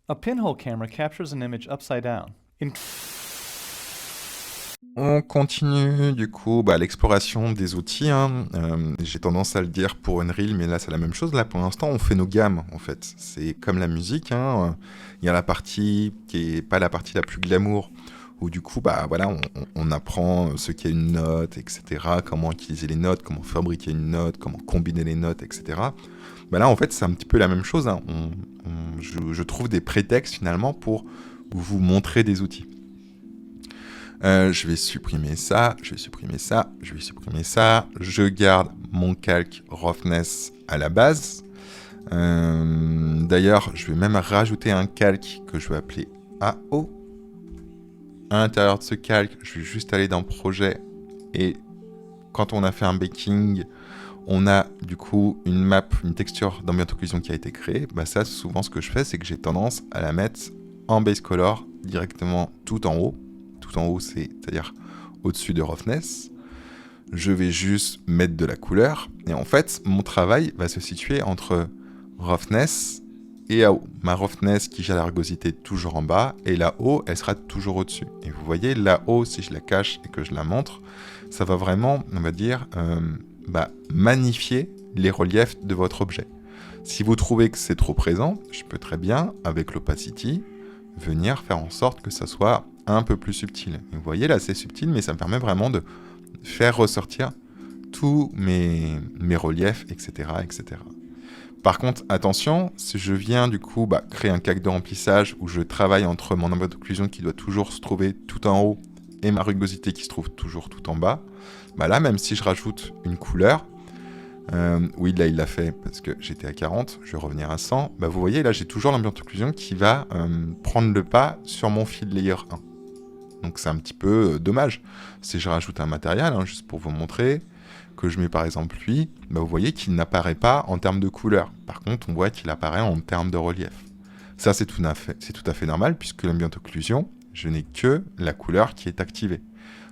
A pinhole camera captures an image upside down. On continue du coup l'exploration des outils. J'ai tendance à le dire pour Unreal, mais là c'est la même chose. Là pour l'instant on fait nos gammes en fait. C'est comme la musique. Il y a la partie qui est pas la partie la plus glamour, où du coup on apprend ce qu'est une note, etc. Comment utiliser les notes, comment fabriquer une note, comment combiner les notes, etc. Là en fait c'est un petit peu la même chose. Je trouve des prétextes finalement pour vous montrer des outils. Je vais supprimer ça, je vais supprimer ça, je vais supprimer ça. Je garde mon calque roughness à la base. D'ailleurs, je vais même rajouter un calque que je vais appeler AO. À l'intérieur de ce calque, je vais juste aller dans projet. Et quand on a fait un baking, on a du coup une map, une texture d'ambient occlusion qui a été créée. Ça, souvent, ce que je fais, c'est que j'ai tendance à la mettre en base color directement tout en haut. Tout en haut, c'est-à-dire au-dessus de roughness. Je vais juste mettre de la couleur. Et en fait, mon travail va se situer entre roughness et AO. Ma roughness qui gère la rugosité toujours en bas, et la O, elle sera toujours au-dessus. Et vous voyez, la O, si je la cache et que je la montre, ça va vraiment, on va dire, magnifier les reliefs de votre objet. Si vous trouvez que c'est trop présent, je peux très bien, avec l'opacity, venir faire en sorte que ça soit un peu plus subtil. Et vous voyez, là, c'est subtil, mais ça me permet vraiment de faire ressortir tous mes reliefs, etc., etc. Par contre, attention, si je viens du coup créer un calque de remplissage où je travaille entre mon ambient d'occlusion qui doit toujours se trouver tout en haut et ma rugosité qui se trouve toujours tout en bas, là, même si je rajoute une couleur, oui, là, il l'a fait parce que j'étais à 40, je vais revenir à 100, vous voyez, là, j'ai toujours l'ambient occlusion qui va prendre le pas sur mon fill layer 1. Donc c'est un petit peu dommage. Si je rajoute un matériel, juste pour vous montrer, que je mets par exemple lui, vous voyez qu'il n'apparaît pas en termes de couleur. Par contre, on voit qu'il apparaît en termes de relief. Ça, c'est tout à fait normal, puisque l'ambient occlusion, je n'ai que la couleur qui est activée.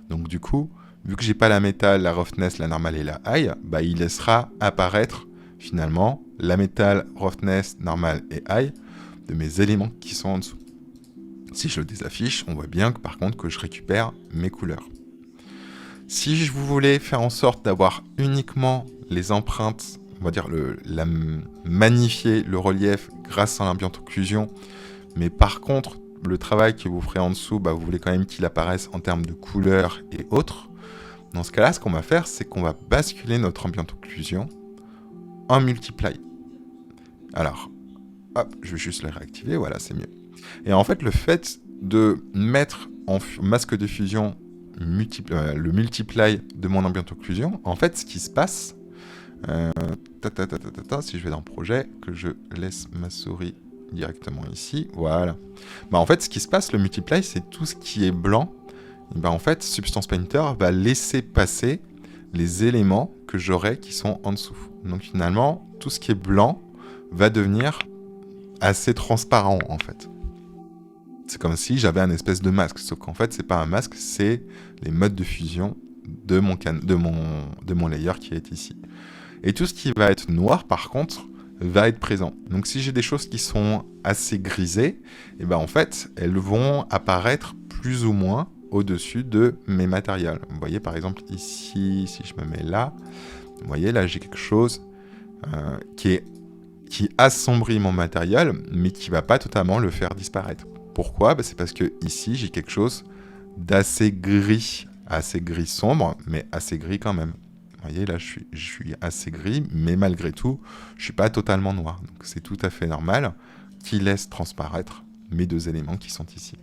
Donc du coup, vu que j'ai pas la métal, la roughness, la normale et la high, il laissera apparaître finalement la métal, roughness, normale et high de mes éléments qui sont en dessous. Si je le désaffiche, on voit bien que par contre que je récupère mes couleurs. Si je voulais faire en sorte d'avoir uniquement les empreintes, on va dire magnifier le relief grâce à l'ambient occlusion, mais par contre le travail que vous ferez en dessous, vous voulez quand même qu'il apparaisse en termes de couleurs et autres. Dans ce cas-là, ce qu'on va faire, c'est qu'on va basculer notre ambient occlusion en multiply. Alors, hop, je vais juste le réactiver, voilà, c'est mieux. Et en fait, le fait de mettre en masque de fusion le multiply de mon ambient occlusion, en fait, ce qui se passe, si je vais dans projet, que je laisse ma souris directement ici, voilà. En fait, ce qui se passe, le multiply, c'est tout ce qui est blanc. Et en fait, Substance Painter va laisser passer les éléments que j'aurai qui sont en dessous. Donc finalement, tout ce qui est blanc va devenir assez transparent, en fait. C'est comme si j'avais un espèce de masque, sauf qu'en fait, c'est pas un masque, c'est les modes de fusion de mon layer qui est ici. Et tout ce qui va être noir, par contre, va être présent. Donc si j'ai des choses qui sont assez grisées, en fait, elles vont apparaître plus ou moins au-dessus de mes matériels. Vous voyez, par exemple, ici, si je me mets là, vous voyez, là, j'ai quelque chose qui assombrit mon matériel, mais qui ne va pas totalement le faire disparaître. Pourquoi ? C'est parce que ici, j'ai quelque chose d'assez gris sombre, mais assez gris quand même. Vous voyez, là, je suis assez gris, mais malgré tout, je ne suis pas totalement noir. Donc, c'est tout à fait normal qu'il laisse transparaître mes deux éléments qui sont ici.